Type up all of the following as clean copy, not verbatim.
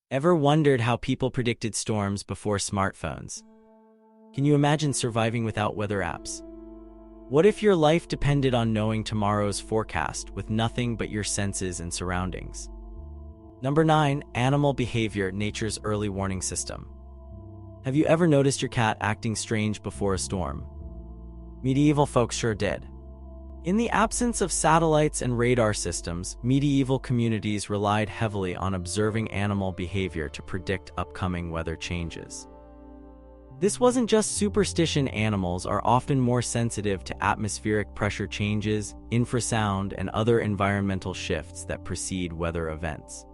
Ever wondered how people predicted storms before smartphones? Can you imagine surviving without weather apps? What if your life depended on knowing tomorrow's forecast with nothing but your senses and surroundings? Number 9. Animal behavior, nature's early warning system. Have you ever noticed your cat acting strange before a storm? Medieval folks sure did. In the absence of satellites and radar systems, medieval communities relied heavily on observing animal behavior to predict upcoming weather changes. This wasn't just superstition. Animals are often more sensitive to atmospheric pressure changes, infrasound, and other environmental shifts that precede weather events.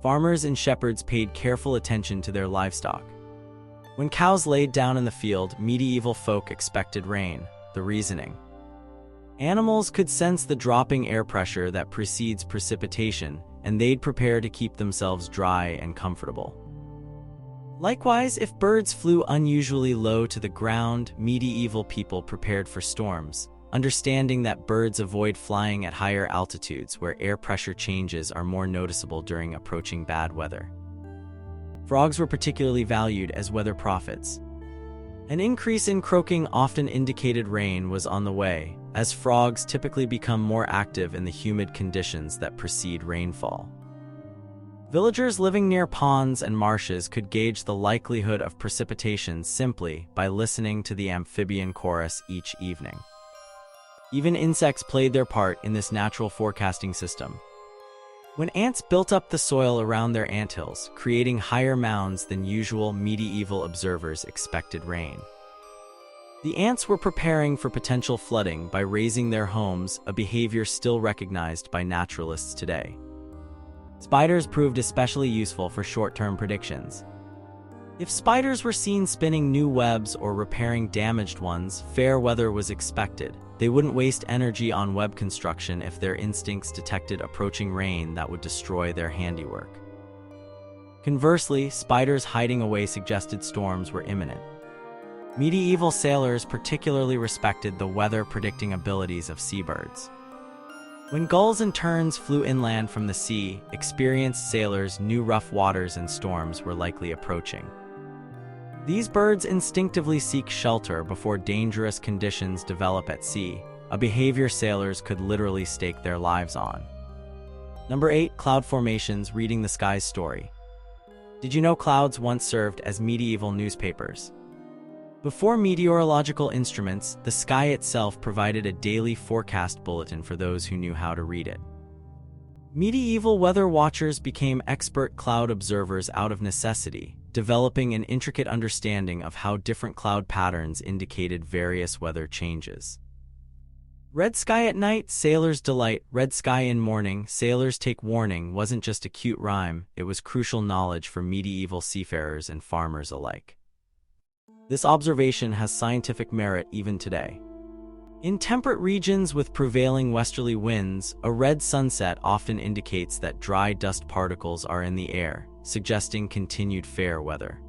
Farmers and shepherds paid careful attention to their livestock. When cows laid down in the field, medieval folk expected rain. The reasoning: animals could sense the dropping air pressure that precedes precipitation, and they'd prepare to keep themselves dry and comfortable. Likewise, if birds flew unusually low to the ground, medieval people prepared for storms, understanding that birds avoid flying at higher altitudes where air pressure changes are more noticeable during approaching bad weather. Frogs were particularly valued as weather prophets. An increase in croaking often indicated rain was on the way, as frogs typically become more active in the humid conditions that precede rainfall. Villagers living near ponds and marshes could gauge the likelihood of precipitation simply by listening to the amphibian chorus each evening. Even insects played their part in this natural forecasting system. When ants built up the soil around their anthills, creating higher mounds than usual, medieval observers expected rain. The ants were preparing for potential flooding by raising their homes, a behavior still recognized by naturalists today. Spiders proved especially useful for short-term predictions. If spiders were seen spinning new webs or repairing damaged ones, fair weather was expected. They wouldn't waste energy on web construction if their instincts detected approaching rain that would destroy their handiwork. Conversely, spiders hiding away suggested storms were imminent. Medieval sailors particularly respected the weather-predicting abilities of seabirds. When gulls and terns flew inland from the sea, experienced sailors knew rough waters and storms were likely approaching. These birds instinctively seek shelter before dangerous conditions develop at sea, a behavior sailors could literally stake their lives on. Number 8. Cloud formations, reading the sky's story. Did you know clouds once served as medieval newspapers? Before meteorological instruments, the sky itself provided a daily forecast bulletin for those who knew how to read it. Medieval weather watchers became expert cloud observers out of necessity, developing an intricate understanding of how different cloud patterns indicated various weather changes. Red sky at night, sailors delight. Red sky in morning, sailors take warning wasn't just a cute rhyme, it was crucial knowledge for medieval seafarers and farmers alike. This observation has scientific merit even today. In temperate regions with prevailing westerly winds, a red sunset often indicates that dry dust particles are in the air, suggesting continued fair weather.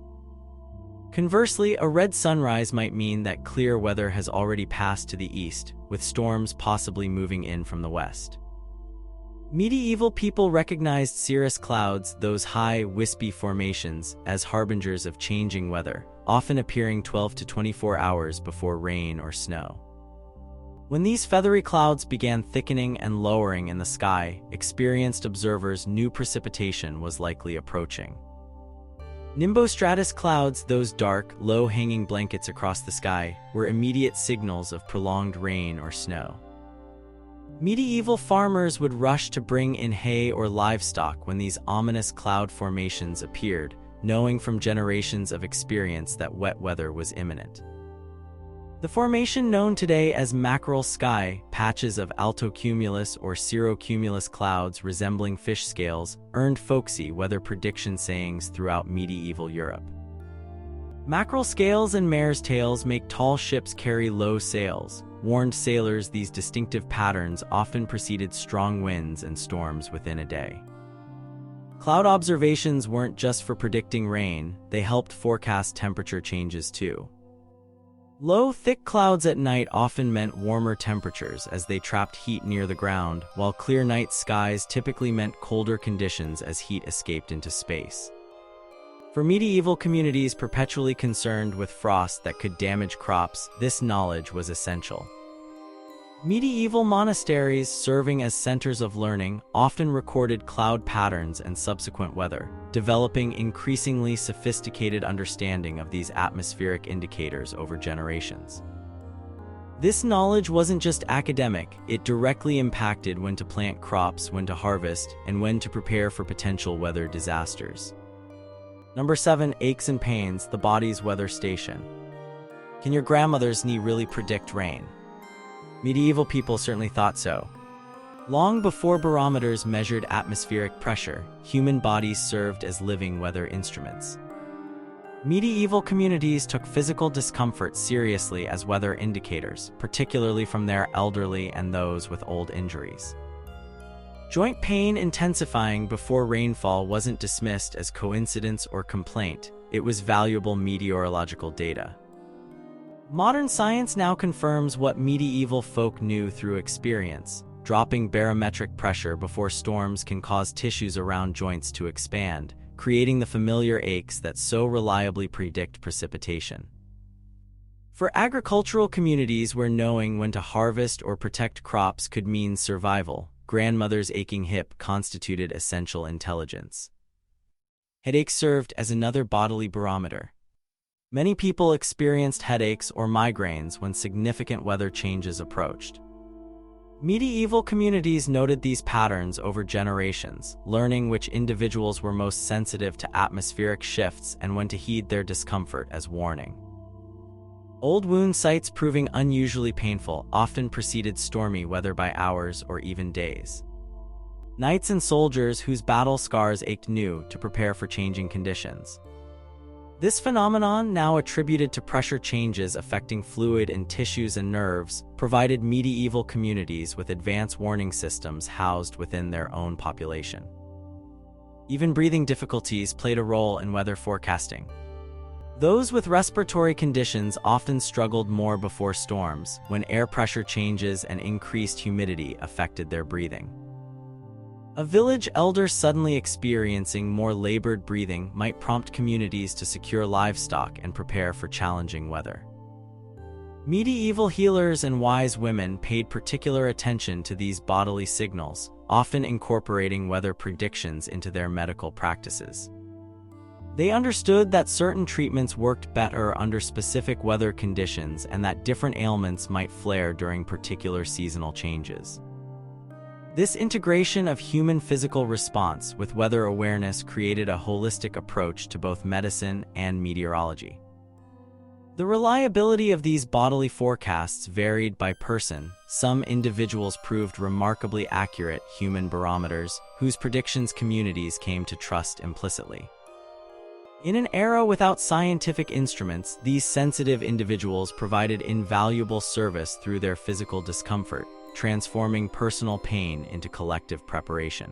Conversely, a red sunrise might mean that clear weather has already passed to the east, with storms possibly moving in from the west. Medieval people recognized cirrus clouds, those high, wispy formations, as harbingers of changing weather, often appearing 12 to 24 hours before rain or snow. When these feathery clouds began thickening and lowering in the sky, experienced observers knew precipitation was likely approaching. Nimbostratus clouds, those dark, low-hanging blankets across the sky, were immediate signals of prolonged rain or snow. Medieval farmers would rush to bring in hay or livestock when these ominous cloud formations appeared, knowing from generations of experience that wet weather was imminent. The formation known today as mackerel sky, patches of altocumulus or cirrocumulus clouds resembling fish scales, earned folksy weather prediction sayings throughout medieval Europe. Mackerel scales and mare's tails make tall ships carry low sails, warned sailors these distinctive patterns often preceded strong winds and storms within a day. Cloud observations weren't just for predicting rain, they helped forecast temperature changes too. Low, thick clouds at night often meant warmer temperatures as they trapped heat near the ground, while clear night skies typically meant colder conditions as heat escaped into space. For medieval communities perpetually concerned with frost that could damage crops, this knowledge was essential. Medieval monasteries, serving as centers of learning, often recorded cloud patterns and subsequent weather, developing increasingly sophisticated understanding of these atmospheric indicators over generations. This knowledge wasn't just academic, it directly impacted when to plant crops, when to harvest, and when to prepare for potential weather disasters. Number 7. Aches and pains, the body's weather station. Can your grandmother's knee really predict rain? Medieval people certainly thought so. Long before barometers measured atmospheric pressure, human bodies served as living weather instruments. Medieval communities took physical discomfort seriously as weather indicators, particularly from their elderly and those with old injuries. Joint pain intensifying before rainfall wasn't dismissed as coincidence or complaint, it was valuable meteorological data. Modern science now confirms what medieval folk knew through experience. Dropping barometric pressure before storms can cause tissues around joints to expand, creating the familiar aches that so reliably predict precipitation. For agricultural communities where knowing when to harvest or protect crops could mean survival, grandmother's aching hip constituted essential intelligence. Headaches served as another bodily barometer. Many people experienced headaches or migraines when significant weather changes approached. Medieval communities noted these patterns over generations, learning which individuals were most sensitive to atmospheric shifts and when to heed their discomfort as warning. Old wound sites proving unusually painful often preceded stormy weather by hours or even days. Knights and soldiers whose battle scars ached knew to prepare for changing conditions. This phenomenon, now attributed to pressure changes affecting fluid in tissues and nerves, provided medieval communities with advanced warning systems housed within their own population. Even breathing difficulties played a role in weather forecasting. Those with respiratory conditions often struggled more before storms, when air pressure changes and increased humidity affected their breathing. A village elder suddenly experiencing more labored breathing might prompt communities to secure livestock and prepare for challenging weather. Medieval healers and wise women paid particular attention to these bodily signals, often incorporating weather predictions into their medical practices. They understood that certain treatments worked better under specific weather conditions and that different ailments might flare during particular seasonal changes. This integration of human physical response with weather awareness created a holistic approach to both medicine and meteorology. The reliability of these bodily forecasts varied by person. Some individuals proved remarkably accurate human barometers, whose predictions communities came to trust implicitly. In an era without scientific instruments, these sensitive individuals provided invaluable service through their physical discomfort, transforming personal pain into collective preparation.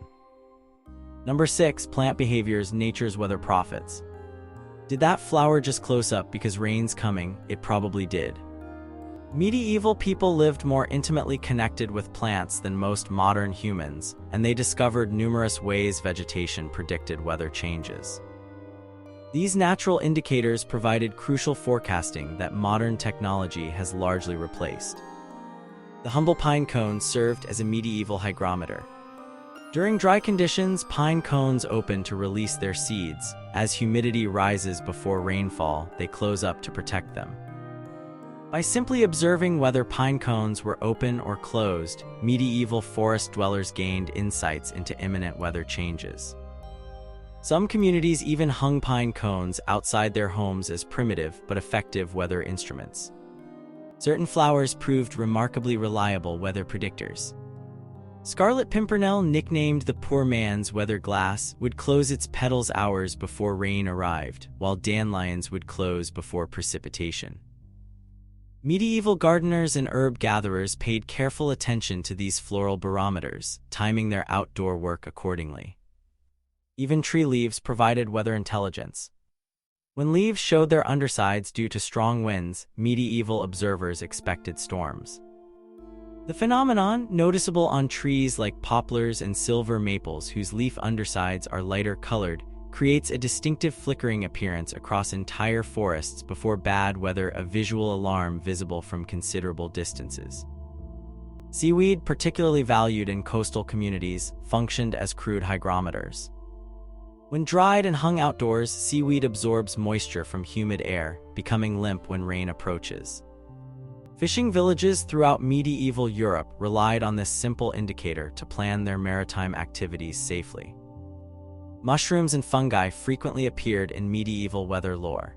Number 6. Plant behaviors, nature's weather prophets. Did that flower just close up because rain's coming? It probably did. Medieval people lived more intimately connected with plants than most modern humans, and they discovered numerous ways vegetation predicted weather changes. These natural indicators provided crucial forecasting that modern technology has largely replaced. The humble pine cone served as a medieval hygrometer. During dry conditions, pine cones open to release their seeds. As humidity rises before rainfall, they close up to protect them. By simply observing whether pine cones were open or closed, medieval forest dwellers gained insights into imminent weather changes. Some communities even hung pine cones outside their homes as primitive but effective weather instruments. Certain flowers proved remarkably reliable weather predictors. Scarlet pimpernel, nicknamed the poor man's weather glass, would close its petals hours before rain arrived, while dandelions would close before precipitation. Medieval gardeners and herb gatherers paid careful attention to these floral barometers, timing their outdoor work accordingly. Even tree leaves provided weather intelligence. When leaves showed their undersides due to strong winds, medieval observers expected storms. The phenomenon, noticeable on trees like poplars and silver maples whose leaf undersides are lighter colored, creates a distinctive flickering appearance across entire forests before bad weather, a visual alarm visible from considerable distances. Seaweed, particularly valued in coastal communities, functioned as crude hygrometers. When dried and hung outdoors, seaweed absorbs moisture from humid air, becoming limp when rain approaches. Fishing villages throughout medieval Europe relied on this simple indicator to plan their maritime activities safely. Mushrooms and fungi frequently appeared in medieval weather lore.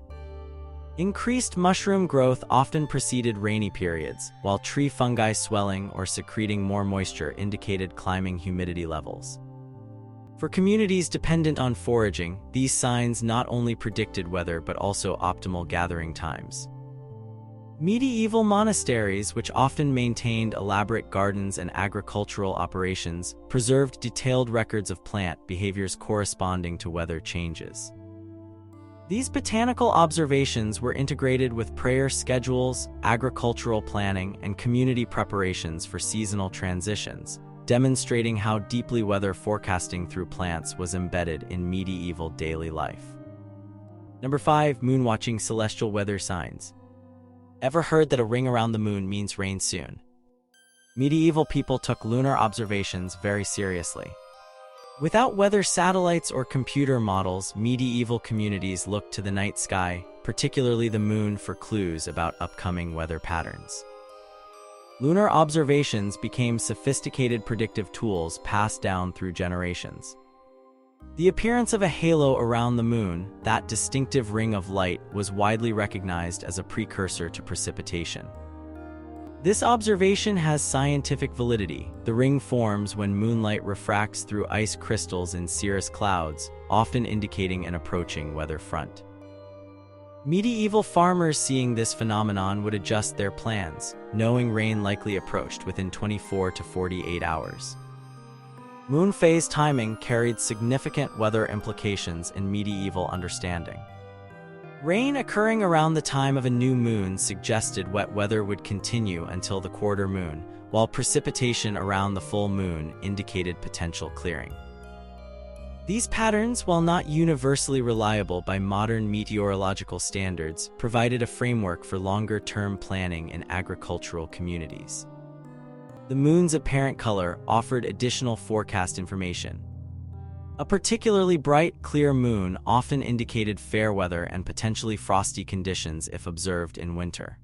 Increased mushroom growth often preceded rainy periods, while tree fungi swelling or secreting more moisture indicated climbing humidity levels. For communities dependent on foraging, these signs not only predicted weather but also optimal gathering times. Medieval monasteries, which often maintained elaborate gardens and agricultural operations, preserved detailed records of plant behaviors corresponding to weather changes. These botanical observations were integrated with prayer schedules, agricultural planning, and community preparations for seasonal transitions, demonstrating how deeply weather forecasting through plants was embedded in medieval daily life. Number 5. Moonwatching, celestial weather signs. Ever heard that a ring around the moon means rain soon? Medieval people took lunar observations very seriously. Without weather satellites or computer models, medieval communities looked to the night sky, particularly the moon, for clues about upcoming weather patterns. Lunar observations became sophisticated predictive tools passed down through generations. The appearance of a halo around the moon, that distinctive ring of light, was widely recognized as a precursor to precipitation. This observation has scientific validity. The ring forms when moonlight refracts through ice crystals in cirrus clouds, often indicating an approaching weather front. Medieval farmers seeing this phenomenon would adjust their plans, knowing rain likely approached within 24 to 48 hours. Moon phase timing carried significant weather implications in medieval understanding. Rain occurring around the time of a new moon suggested wet weather would continue until the quarter moon, while precipitation around the full moon indicated potential clearing. These patterns, while not universally reliable by modern meteorological standards, provided a framework for longer-term planning in agricultural communities. The moon's apparent color offered additional forecast information. A particularly bright, clear moon often indicated fair weather and potentially frosty conditions if observed in winter.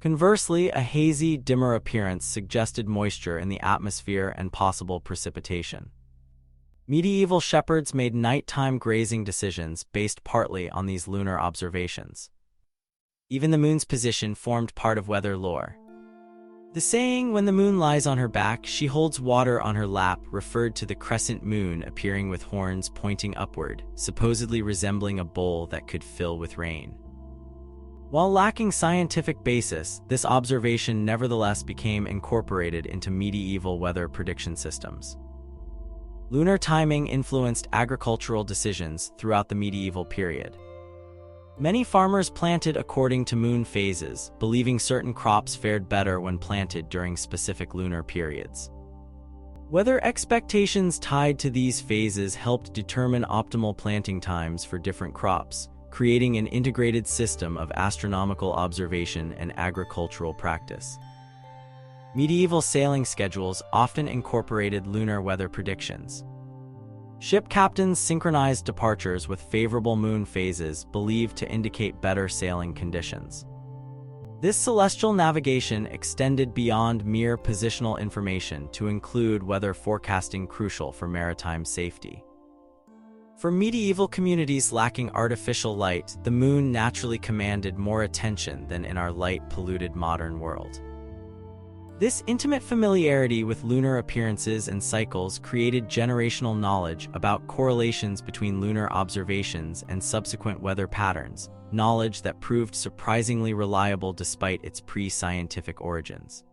Conversely, a hazy, dimmer appearance suggested moisture in the atmosphere and possible precipitation. Medieval shepherds made nighttime grazing decisions based partly on these lunar observations. Even the moon's position formed part of weather lore. The saying, "When the moon lies on her back, she holds water on her lap," referred to the crescent moon appearing with horns pointing upward, supposedly resembling a bowl that could fill with rain. While lacking scientific basis, this observation nevertheless became incorporated into medieval weather prediction systems. Lunar timing influenced agricultural decisions throughout the medieval period. Many farmers planted according to moon phases, believing certain crops fared better when planted during specific lunar periods. Weather expectations tied to these phases helped determine optimal planting times for different crops, creating an integrated system of astronomical observation and agricultural practice. Medieval sailing schedules often incorporated lunar weather predictions. Ship captains synchronized departures with favorable moon phases believed to indicate better sailing conditions. This celestial navigation extended beyond mere positional information to include weather forecasting, crucial for maritime safety. For medieval communities lacking artificial light, the moon naturally commanded more attention than in our light-polluted modern world. This intimate familiarity with lunar appearances and cycles created generational knowledge about correlations between lunar observations and subsequent weather patterns, knowledge that proved surprisingly reliable despite its pre-scientific origins.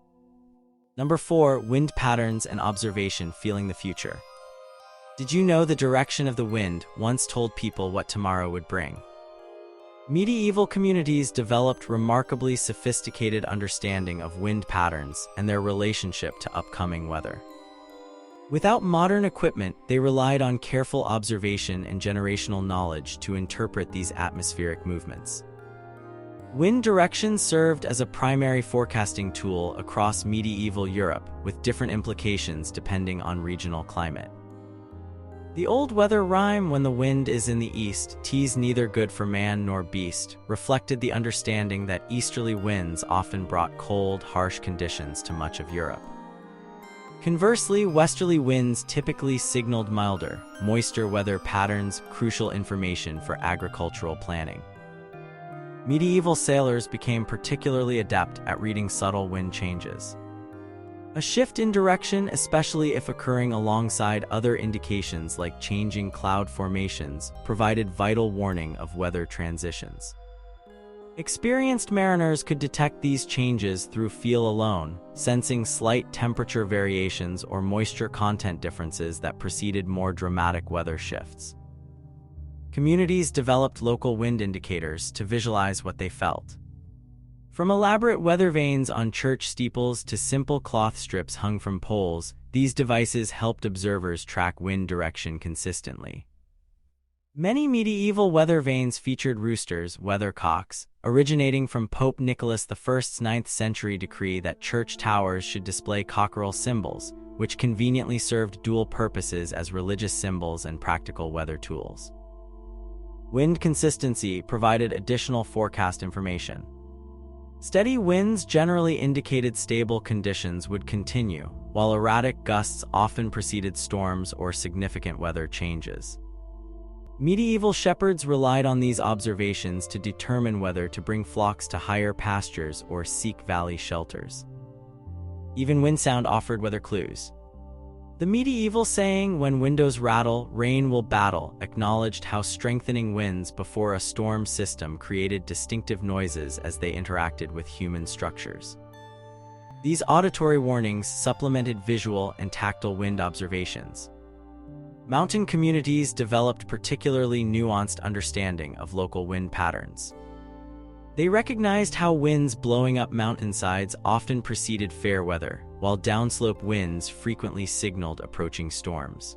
Number 4. Wind patterns and observation, feeling the future. Did you know the direction of the wind once told people what tomorrow would bring? Medieval communities developed remarkably sophisticated understanding of wind patterns and their relationship to upcoming weather. Without modern equipment, they relied on careful observation and generational knowledge to interpret these atmospheric movements. Wind direction served as a primary forecasting tool across medieval Europe, with different implications depending on regional climate. The old weather rhyme, "When the wind is in the east, 'tis neither good for man nor beast," reflected the understanding that easterly winds often brought cold, harsh conditions to much of Europe. Conversely, westerly winds typically signaled milder, moister weather patterns, crucial information for agricultural planning. Medieval sailors became particularly adept at reading subtle wind changes. A shift in direction, especially if occurring alongside other indications like changing cloud formations, provided vital warning of weather transitions. Experienced mariners could detect these changes through feel alone, sensing slight temperature variations or moisture content differences that preceded more dramatic weather shifts. Communities developed local wind indicators to visualize what they felt. From elaborate weather vanes on church steeples to simple cloth strips hung from poles, these devices helped observers track wind direction consistently. Many medieval weather vanes featured roosters, weathercocks, originating from Pope Nicholas I's 9th century decree that church towers should display cockerel symbols, which conveniently served dual purposes as religious symbols and practical weather tools. Wind consistency provided additional forecast information. Steady winds generally indicated stable conditions would continue, while erratic gusts often preceded storms or significant weather changes. Medieval shepherds relied on these observations to determine whether to bring flocks to higher pastures or seek valley shelters. Even wind sound offered weather clues. The medieval saying, "When windows rattle, rain will battle," acknowledged how strengthening winds before a storm system created distinctive noises as they interacted with human structures. These auditory warnings supplemented visual and tactile wind observations. Mountain communities developed particularly nuanced understanding of local wind patterns. They recognized how winds blowing up mountainsides often preceded fair weather, while downslope winds frequently signaled approaching storms.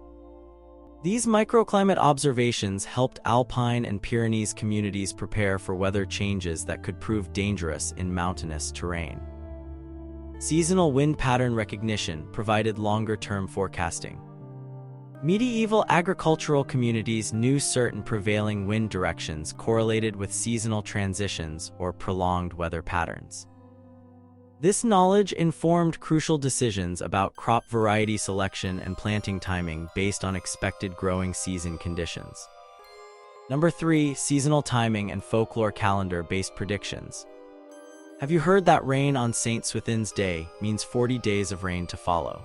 These microclimate observations helped Alpine and Pyrenees communities prepare for weather changes that could prove dangerous in mountainous terrain. Seasonal wind pattern recognition provided longer-term forecasting. Medieval agricultural communities knew certain prevailing wind directions correlated with seasonal transitions or prolonged weather patterns. This knowledge informed crucial decisions about crop variety selection and planting timing based on expected growing season conditions. Number 3, seasonal timing and folklore calendar-based predictions. Have you heard that rain on Saint Swithin's Day means 40 days of rain to follow?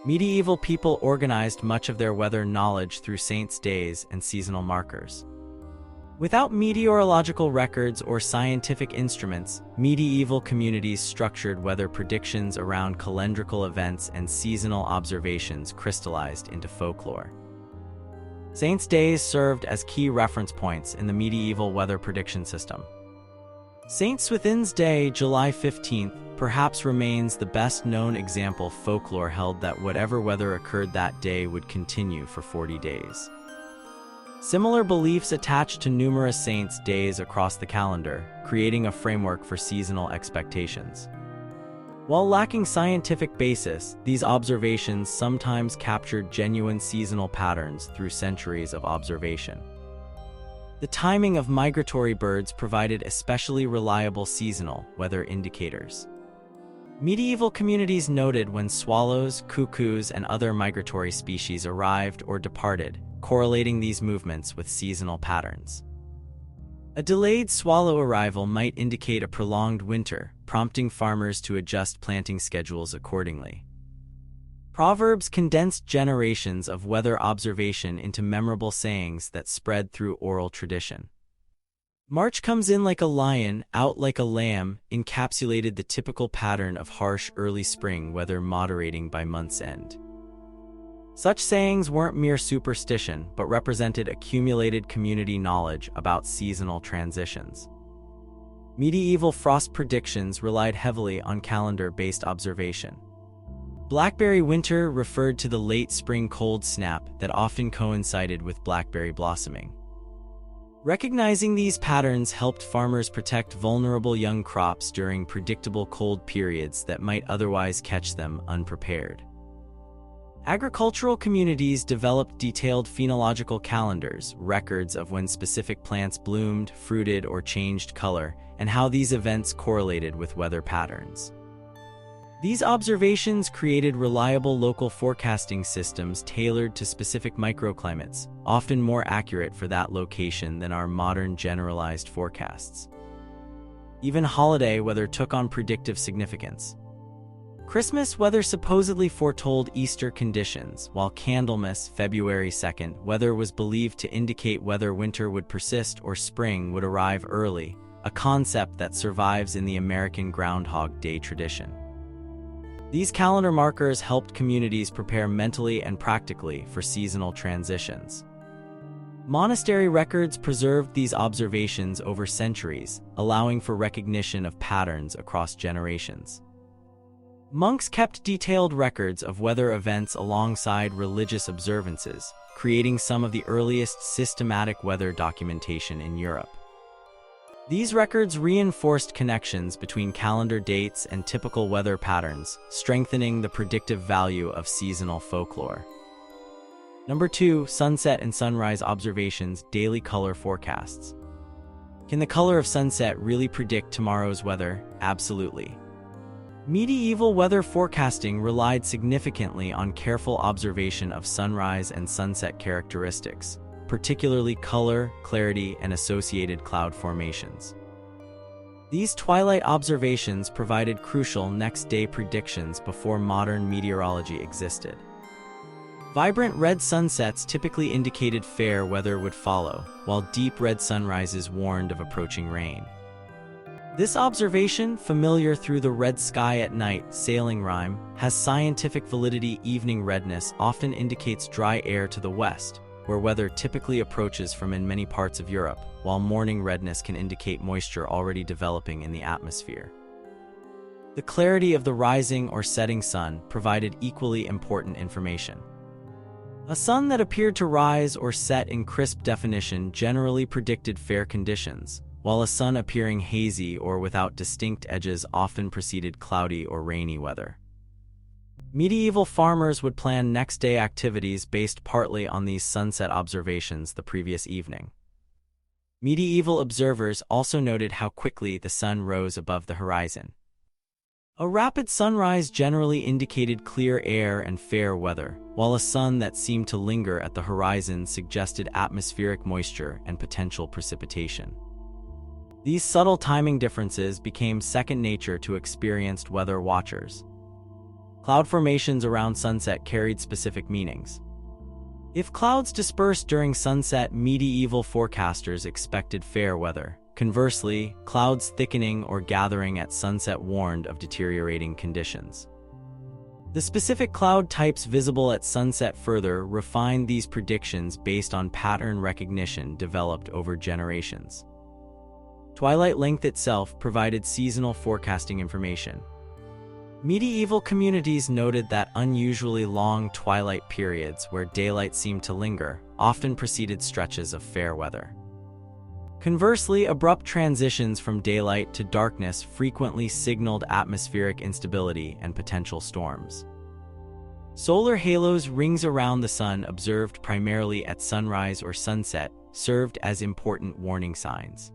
Medieval people organized much of their weather knowledge through saints' days and seasonal markers. Without meteorological records or scientific instruments, medieval communities structured weather predictions around calendrical events, and seasonal observations crystallized into folklore. Saints' days served as key reference points in the medieval weather prediction system. Saint Swithin's Day, July 15th, perhaps remains the best-known example. Folklore held that whatever weather occurred that day would continue for 40 days. Similar beliefs attached to numerous saints' days across the calendar, creating a framework for seasonal expectations. While lacking scientific basis, these observations sometimes captured genuine seasonal patterns through centuries of observation. The timing of migratory birds provided especially reliable seasonal weather indicators. Medieval communities noted when swallows, cuckoos, and other migratory species arrived or departed, correlating these movements with seasonal patterns. A delayed swallow arrival might indicate a prolonged winter, prompting farmers to adjust planting schedules accordingly. Proverbs condensed generations of weather observation into memorable sayings that spread through oral tradition. March comes in like a lion, out like a lamb, encapsulated the typical pattern of harsh early spring weather moderating by month's end. Such sayings weren't mere superstition, but represented accumulated community knowledge about seasonal transitions. Medieval frost predictions relied heavily on calendar-based observation. Blackberry winter referred to the late spring cold snap that often coincided with blackberry blossoming. Recognizing these patterns helped farmers protect vulnerable young crops during predictable cold periods that might otherwise catch them unprepared. Agricultural communities developed detailed phenological calendars, records of when specific plants bloomed, fruited, or changed color, and how these events correlated with weather patterns. These observations created reliable local forecasting systems tailored to specific microclimates, often more accurate for that location than our modern generalized forecasts. Even holiday weather took on predictive significance. Christmas weather supposedly foretold Easter conditions, while Candlemas, February 2nd, weather was believed to indicate whether winter would persist or spring would arrive early, a concept that survives in the American Groundhog Day tradition. These calendar markers helped communities prepare mentally and practically for seasonal transitions. Monastery records preserved these observations over centuries, allowing for recognition of patterns across generations. Monks kept detailed records of weather events alongside religious observances, creating some of the earliest systematic weather documentation in Europe. These records reinforced connections between calendar dates and typical weather patterns, strengthening the predictive value of seasonal folklore. Number 2, sunset and sunrise observations, daily color forecasts. Can the color of sunset really predict tomorrow's weather? Absolutely. Medieval weather forecasting relied significantly on careful observation of sunrise and sunset characteristics, particularly color, clarity, and associated cloud formations. These twilight observations provided crucial next-day predictions before modern meteorology existed. Vibrant red sunsets typically indicated fair weather would follow, while deep red sunrises warned of approaching rain. This observation, familiar through the red sky at night sailing rhyme, has scientific validity. Evening redness often indicates dry air to the west, where weather typically approaches from in many parts of Europe, while morning redness can indicate moisture already developing in the atmosphere. The clarity of the rising or setting sun provided equally important information. A sun that appeared to rise or set in crisp definition generally predicted fair conditions, while a sun appearing hazy or without distinct edges often preceded cloudy or rainy weather. Medieval farmers would plan next-day activities based partly on these sunset observations the previous evening. Medieval observers also noted how quickly the sun rose above the horizon. A rapid sunrise generally indicated clear air and fair weather, while a sun that seemed to linger at the horizon suggested atmospheric moisture and potential precipitation. These subtle timing differences became second nature to experienced weather watchers. Cloud formations around sunset carried specific meanings. If clouds dispersed during sunset, medieval forecasters expected fair weather. Conversely, clouds thickening or gathering at sunset warned of deteriorating conditions. The specific cloud types visible at sunset further refined these predictions based on pattern recognition developed over generations. Twilight length itself provided seasonal forecasting information. Medieval communities noted that unusually long twilight periods where daylight seemed to linger often preceded stretches of fair weather. Conversely, abrupt transitions from daylight to darkness frequently signaled atmospheric instability and potential storms. Solar halos, rings around the sun observed primarily at sunrise or sunset, served as important warning signs.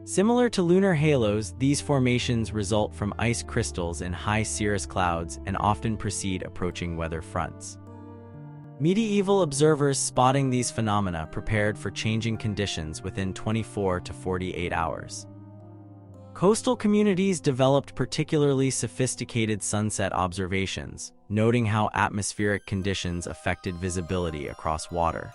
Similar to lunar halos, these formations result from ice crystals in high cirrus clouds and often precede approaching weather fronts. Medieval observers spotting these phenomena prepared for changing conditions within 24 to 48 hours. Coastal communities developed particularly sophisticated sunset observations, noting how atmospheric conditions affected visibility across water.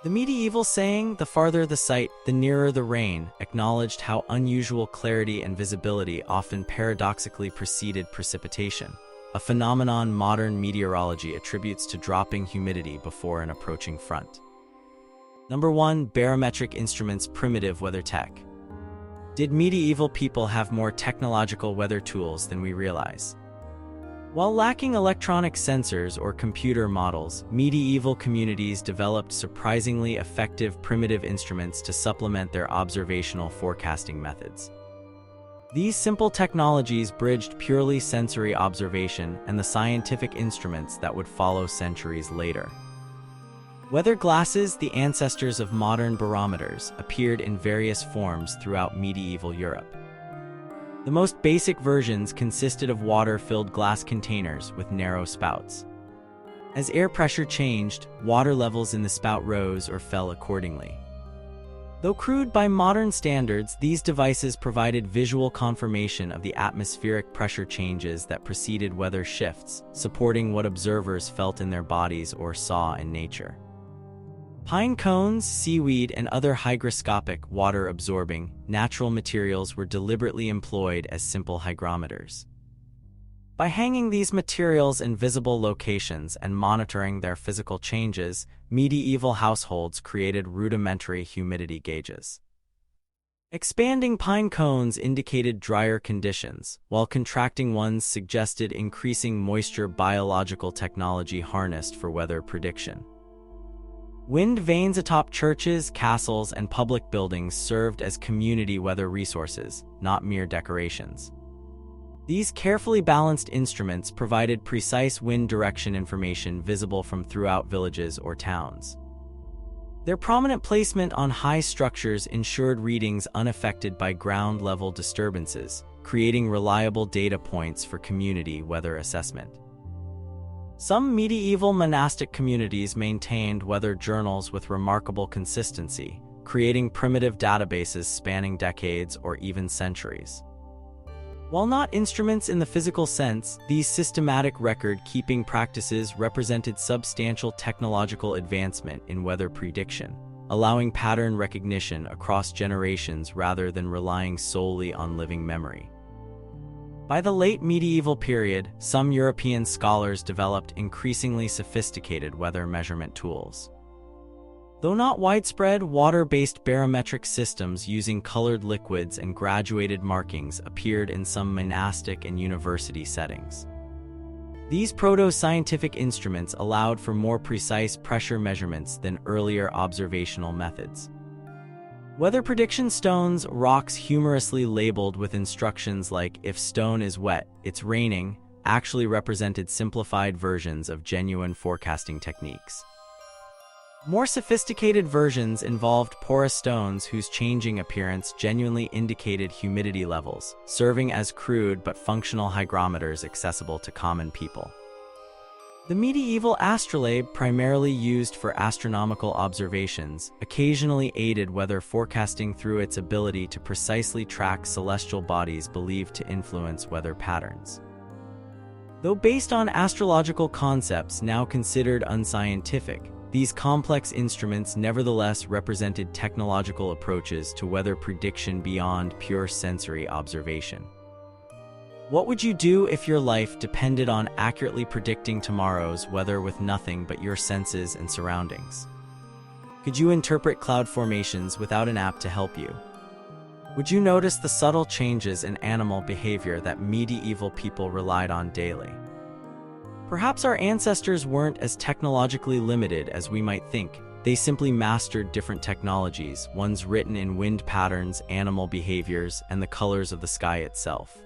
The medieval saying, "The farther the sight, the nearer the rain," acknowledged how unusual clarity and visibility often paradoxically preceded precipitation. a phenomenon modern meteorology attributes to dropping humidity before an approaching front. Number 1. Barometric instruments. Primitive weather tech. Did medieval people have more technological weather tools than we realize? While lacking electronic sensors or computer models, medieval communities developed surprisingly effective primitive instruments to supplement their observational forecasting methods. These simple technologies bridged purely sensory observation and the scientific instruments that would follow centuries later. Weather glasses, the ancestors of modern barometers, appeared in various forms throughout medieval Europe. The most basic versions consisted of water-filled glass containers with narrow spouts. As air pressure changed, water levels in the spout rose or fell accordingly. Though crude by modern standards, these devices provided visual confirmation of the atmospheric pressure changes that preceded weather shifts, supporting what observers felt in their bodies or saw in nature. Pine cones, seaweed, and other hygroscopic, water-absorbing, natural materials were deliberately employed as simple hygrometers. By hanging these materials in visible locations and monitoring their physical changes, medieval households created rudimentary humidity gauges. Expanding pine cones indicated drier conditions, while contracting ones suggested increasing moisture. Biological technology harnessed for weather prediction. Wind vanes atop churches, castles, and public buildings served as community weather resources, not mere decorations. These carefully balanced instruments provided precise wind direction information visible from throughout villages or towns. Their prominent placement on high structures ensured readings unaffected by ground-level disturbances, creating reliable data points for community weather assessment. Some medieval monastic communities maintained weather journals with remarkable consistency, creating primitive databases spanning decades or even centuries. While not instruments in the physical sense, these systematic record-keeping practices represented substantial technological advancement in weather prediction, allowing pattern recognition across generations rather than relying solely on living memory. By the late medieval period, some European scholars developed increasingly sophisticated weather measurement tools. Though not widespread, water-based barometric systems using colored liquids and graduated markings appeared in some monastic and university settings. These proto-scientific instruments allowed for more precise pressure measurements than earlier observational methods. Weather prediction stones, rocks humorously labeled with instructions like "if stone is wet, it's raining," actually represented simplified versions of genuine forecasting techniques. More sophisticated versions involved porous stones whose changing appearance genuinely indicated humidity levels, serving as crude but functional hygrometers accessible to common people. The medieval astrolabe, primarily used for astronomical observations, occasionally aided weather forecasting through its ability to precisely track celestial bodies believed to influence weather patterns. Though based on astrological concepts now considered unscientific, these complex instruments nevertheless represented technological approaches to weather prediction beyond pure sensory observation. What would you do if your life depended on accurately predicting tomorrow's weather with nothing but your senses and surroundings? Could you interpret cloud formations without an app to help you? Would you notice the subtle changes in animal behavior that medieval people relied on daily? Perhaps our ancestors weren't as technologically limited as we might think. They simply mastered different technologies, ones written in wind patterns, animal behaviors, and the colors of the sky itself.